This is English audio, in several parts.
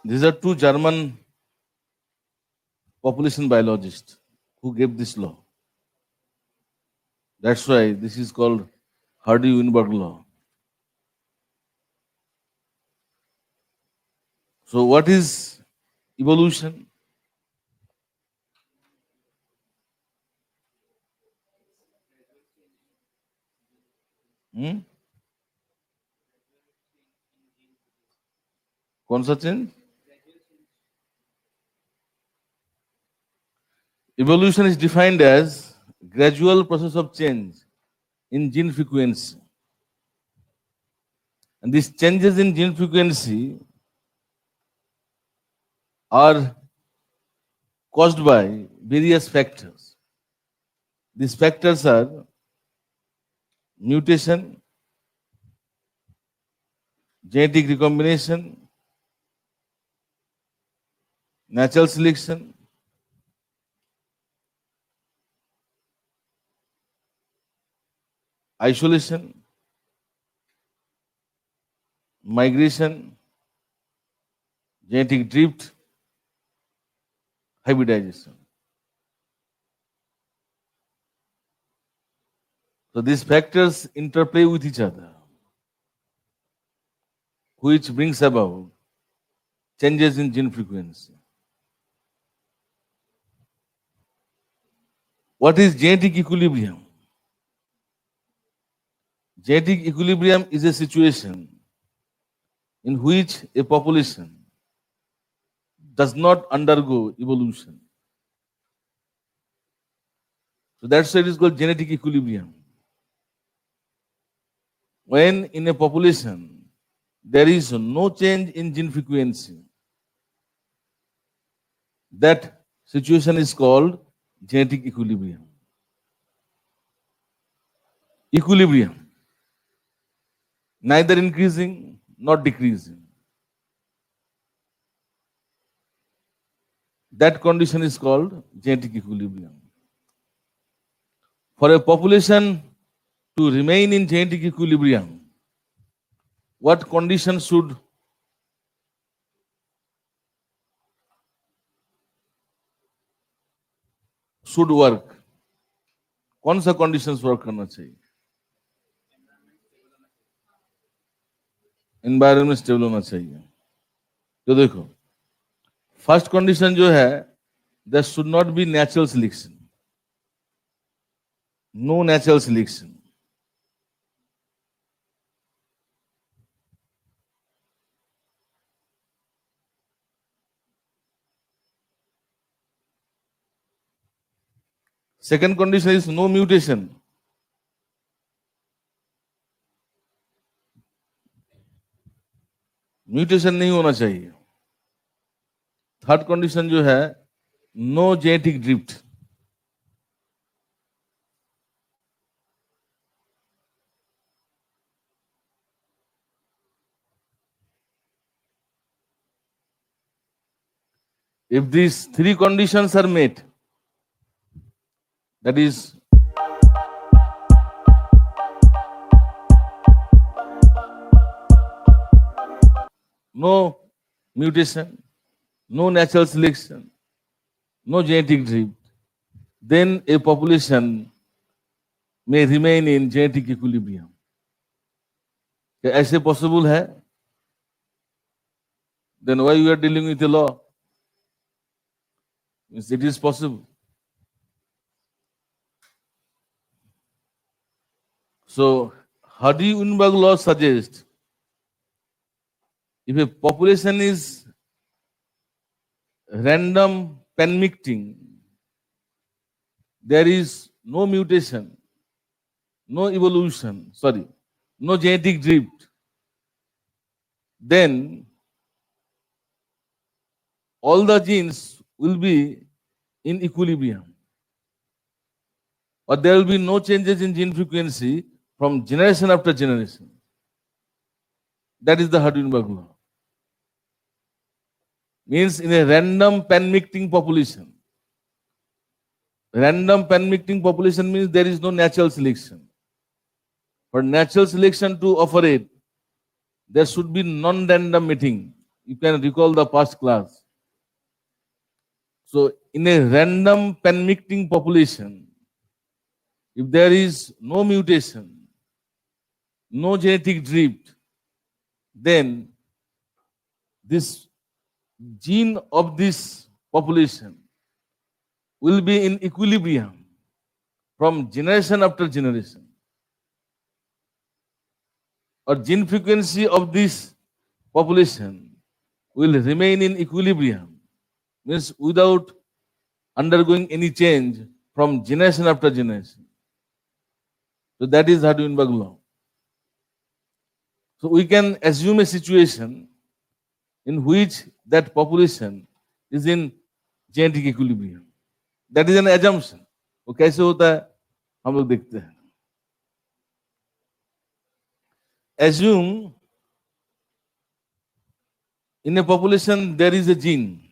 These are two German population biologists who gave this law. That's why this is called Hardy-Weinberg law. So what is evolution? कौन सा change? Evolution is defined as gradual process of change in gene frequency. And these changes in gene frequency are caused by various factors. These factors are mutation, genetic recombination, natural selection, isolation, migration, genetic drift, hybridization. So these factors interplay with each other, which brings about changes in gene frequency. What is genetic equilibrium? Genetic equilibrium is a situation in which a population does not undergo evolution. So that's why it is called genetic equilibrium. When in a population there is no change in gene frequency, that situation is called genetic equilibrium. Equilibrium, neither increasing nor decreasing. That condition is called genetic equilibrium. For a population to remain in genetic equilibrium, what conditions should work? कौन सा conditions work करना चाहिए? Environment stable होना चाहिए. तो देखो, first condition जो है, there should not be natural selection. No natural selection. Second condition is no mutation. Mutation नहीं होना चाहिए. थर्ड कंडीशन जो है, no genetic drift. If these three conditions are met, that is no mutation, no natural selection, no genetic drift, then a population may remain in genetic equilibrium. क्या ऐसे possible है? Then why you are dealing with the law? It is possible. So Hardy-Weinberg law suggests if a population is random pan-mixing, there is no mutation, no evolution, no genetic drift, then all the genes will be in equilibrium, or there will be no changes in gene frequency from generation after generation. That is the Hardy-Weinberg law. Means in a random pan-mixing population. Random pan-mixing population means there is no natural selection. For natural selection to operate, there should be non-random mating. You can recall the past class. So in a random pan-mixing population, if there is no mutation, no genetic drift, then this gene of this population will be in equilibrium from generation after generation. Or gene frequency of this population will remain in equilibrium, means without undergoing any change from generation after generation. So that is Hardy-Weinberg law. So we can assume a situation in which that population is in genetic equilibrium. That is an assumption. वो कैसे होता है हम लोग देखते हैं. Assume in a population there is a gene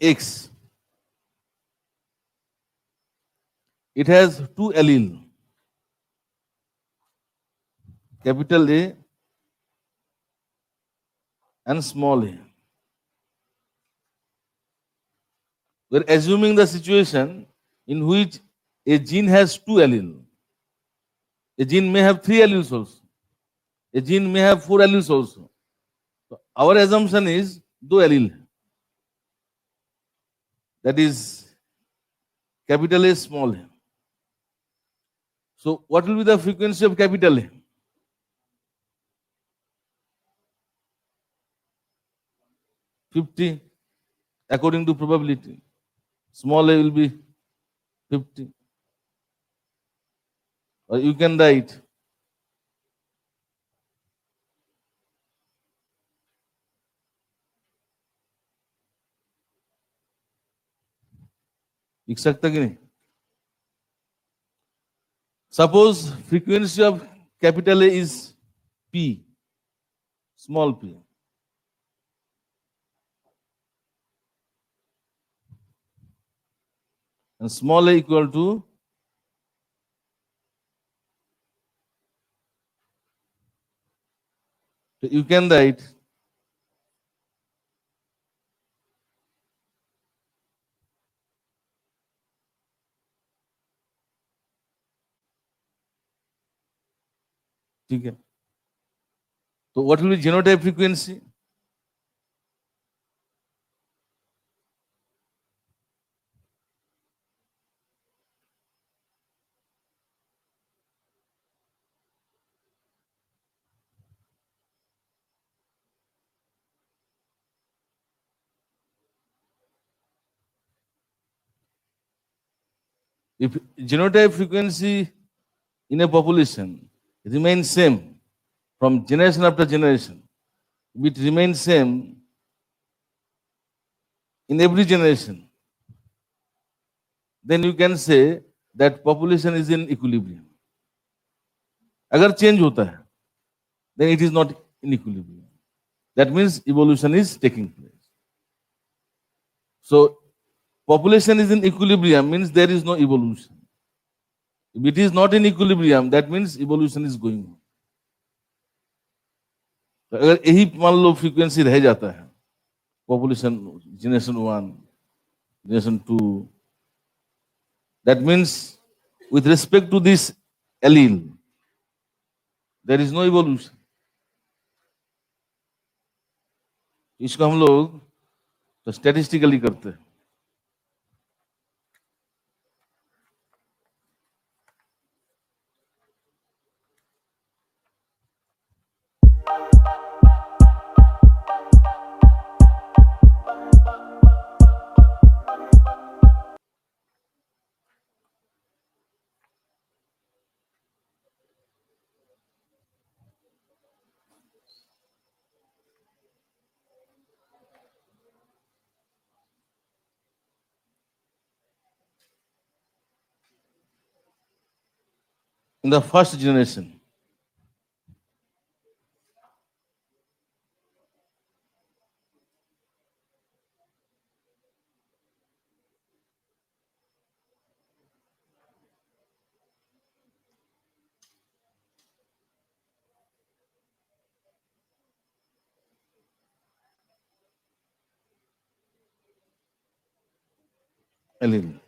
X. It has two alleles, capital A and small a. We're assuming the situation in which a gene has two alleles. A gene may have three alleles also. A gene may have four alleles also. So our assumption is दो allele. That is capital A, small a. So what will be the frequency of capital A? 50 according to probability. Small a will be 50. Or you can write लिख सकता कि नहीं? Suppose frequency of capital A is P, small p. And small a equal to you can write ठीक है. So what will be genotype frequency? If genotype frequency in a population remains same from generation after generation, if it remains same in every generation, then you can say that population is in equilibrium. अगर change होता है, then it is not in equilibrium. That means evolution is taking place. So population is in equilibrium means there is no evolution. If it is not in equilibrium, that means evolution is going on. तो अगर यही मान low frequency रह जाता है, population generation 1, generation 2, that means with respect to this allele, there is no evolution. इसको हम लोग तो स्टैटिस्टिकली करते हैं. In the first generation, allele.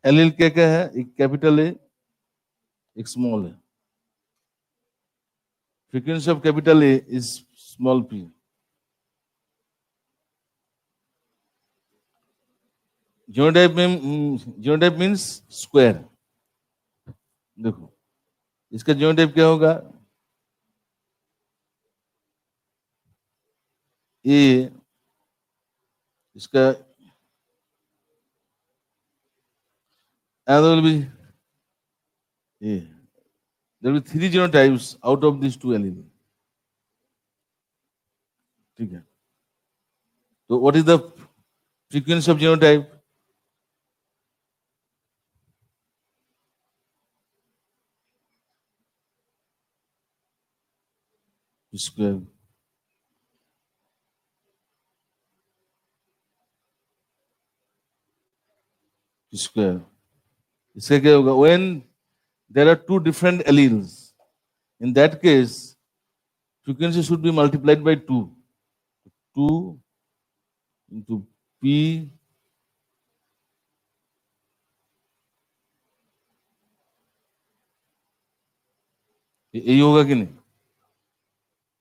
Allele क्या क्या है? एक कैपिटल है, एक स्मॉल है. Frequency of capital A is small p. Genotype means square. देखो इसका जीनोटाइप क्या होगा? ए इसका another will be A. There will be three genotypes out of these two alleles. ठीक है. So what is the frequency of genotype? Square. Square. इसका क्या होगा? When there are two different alleles, in that case, frequency should be multiplied by 2. 2 into P यही होगा कि नहीं?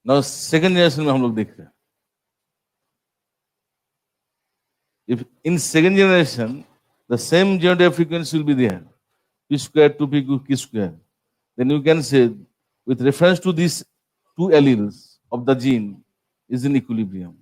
Now second generation में हम लोग देख रहे हैं. If in second generation the same genotype frequency will be there, p square to p q square, then you can say with reference to these two alleles of the gene is in equilibrium.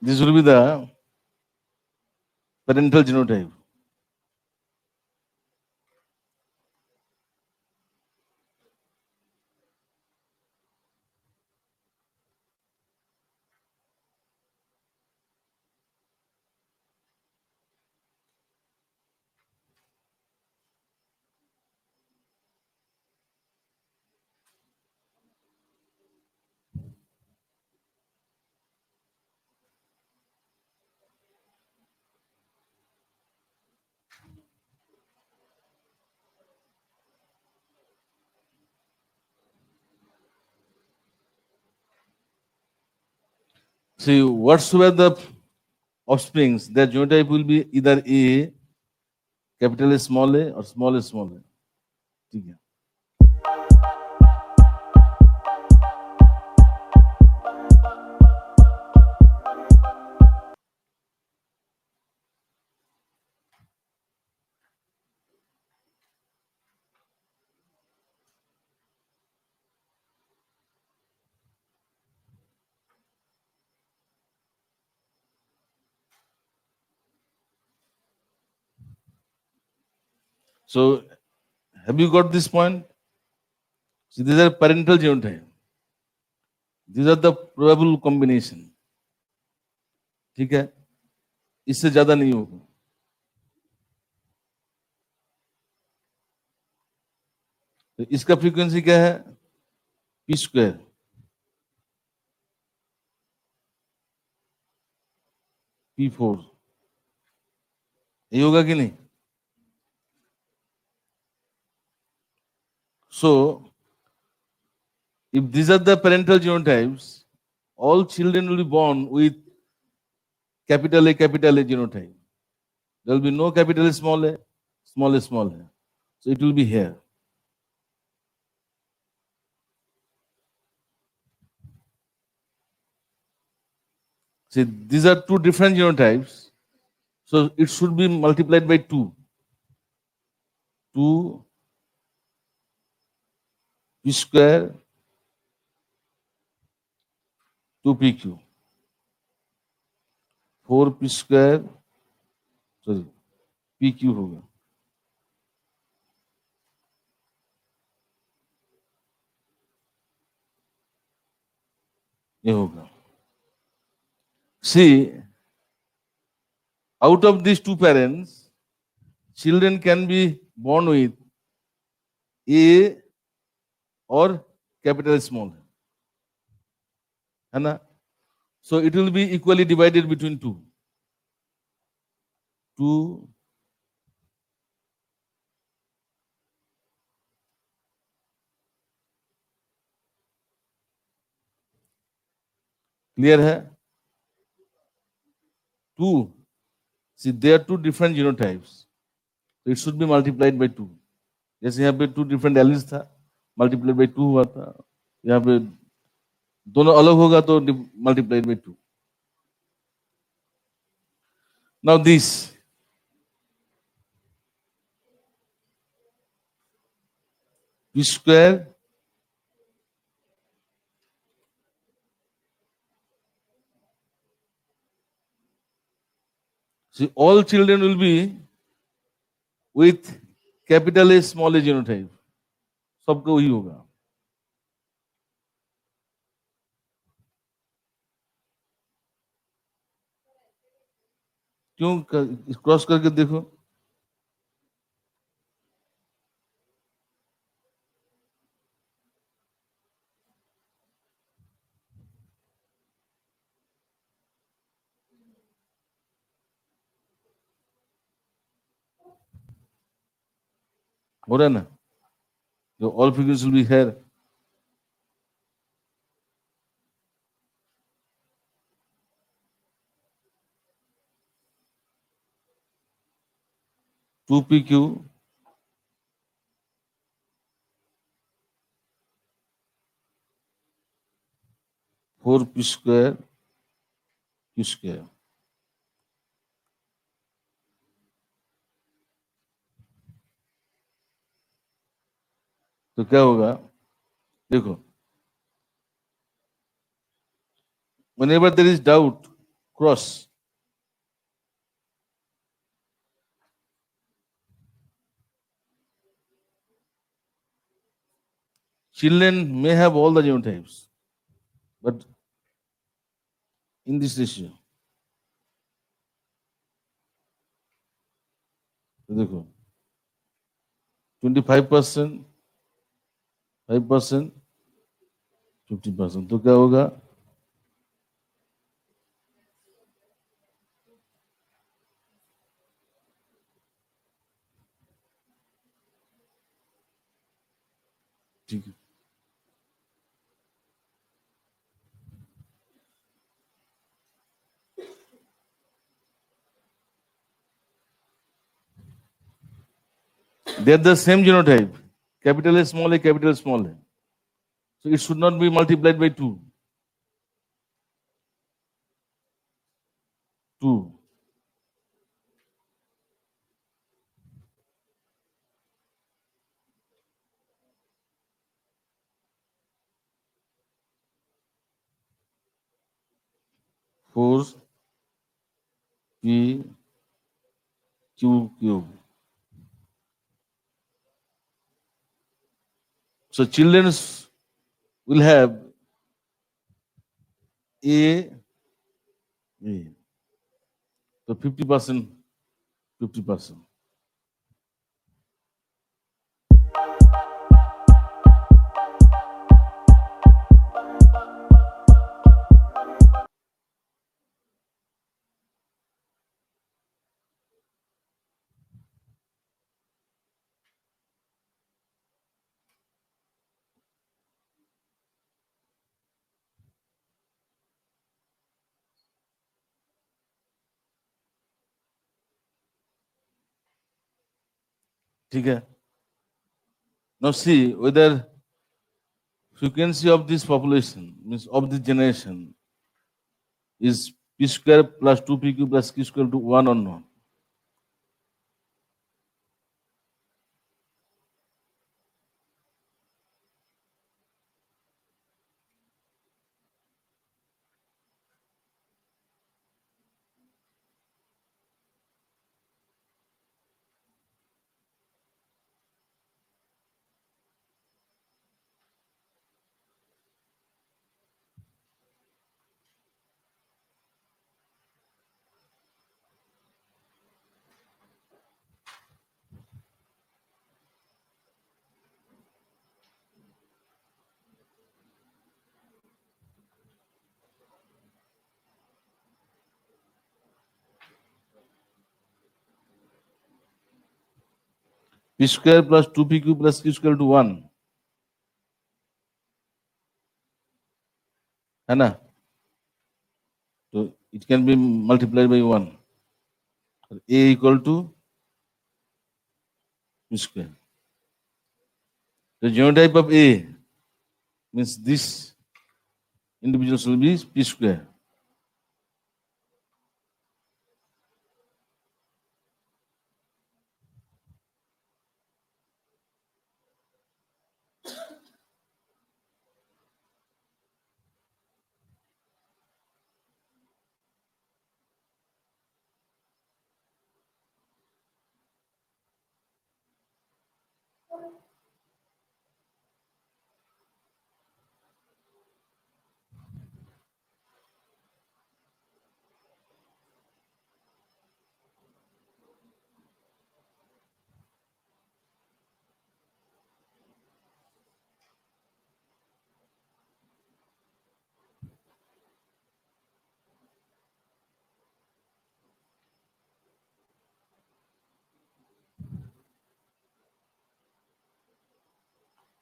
This will be the parental genotype. See, whatsoever the offsprings, their genotype will be either A, capital A, small a, or small a, small a. ठीक है. So, have you got this point? So, these are parental genotype. These are the probable combination. ठीक है, इससे ज्यादा नहीं होगा. तो इसका फ्रीक्वेंसी क्या है? P square, P4. ये होगा कि नहीं? So, if these are the parental genotypes, all children will be born with capital A genotype. There will be no capital A, small a, small a, small a. So it will be here. See, these are two different genotypes. So it should be multiplied by 2. 2 P square 2 PQ. 4 P square, sorry, PQ होगा. ये होगा. See, out of these two parents, children can be born with A or capital small. है ना? So it will be equally divided between 2. 2 clear है? 2. See, there are two different genotypes. So it should be multiplied by 2. जैसे यहाँ पे 2 different alleles था, multiplied by 2 हुआ था. यहाँ पे दोनों अलग होगा तो multiplied by 2. Now this P square see, all children will be with capital A small a genotype. सबका वही होगा. क्यों? क्रॉस करके देखो. हो रहा है ना? जो all figures will be here. Two PQ 4 P square Q square. तो क्या होगा? देखो, whenever there is doubt, cross. Children may have all the genotypes, but in this ratio, देखो 25%, 5%, 50%, तो क्या होगा? ठीक है, they are the same genotype, capital A, small a, capital small a. So it should not be multiplied by 2. 2. Four P Q cube. So children will have A. So 50%, 50%. ठीक है. Now see whether frequency of this population, means of this generation, is p square plus 2pq plus q square to 1 or not. P square plus 2pq plus q square to 1. है ना? So it can be multiplied by 1. A equal to p square. The genotype of A means this individual will be p square.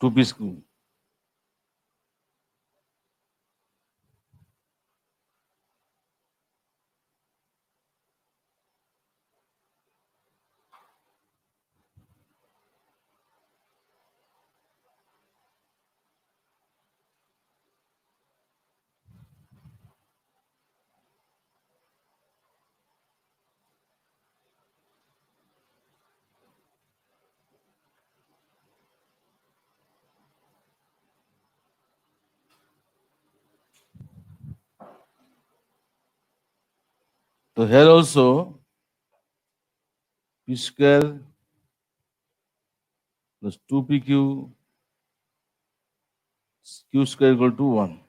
Two p square. So here also p square plus 2pq q square equal to 1.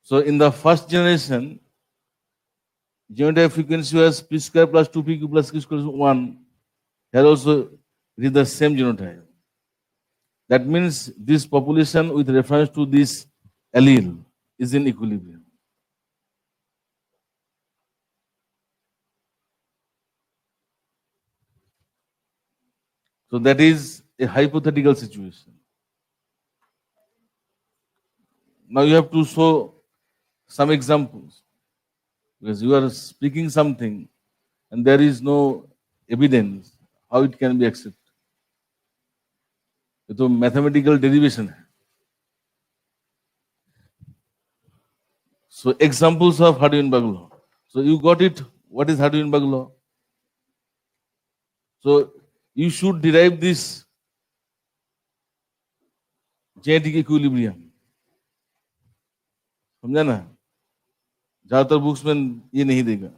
So in the first generation, genotype frequency was p square plus 2pq plus q square is 1. Here also it is the same genotype. That means this population with reference to this allele is in equilibrium. So that is a hypothetical situation. Now you have to show some examples because you are speaking something and there is no evidence how it can be accepted. ये तो mathematical derivation है. So examples of Hardy-Weinberg law. So you got it. What is Hardy-Weinberg law? So you should derive this genetic equilibrium. समझा ना? ज्यादातर books में ये नहीं देगा.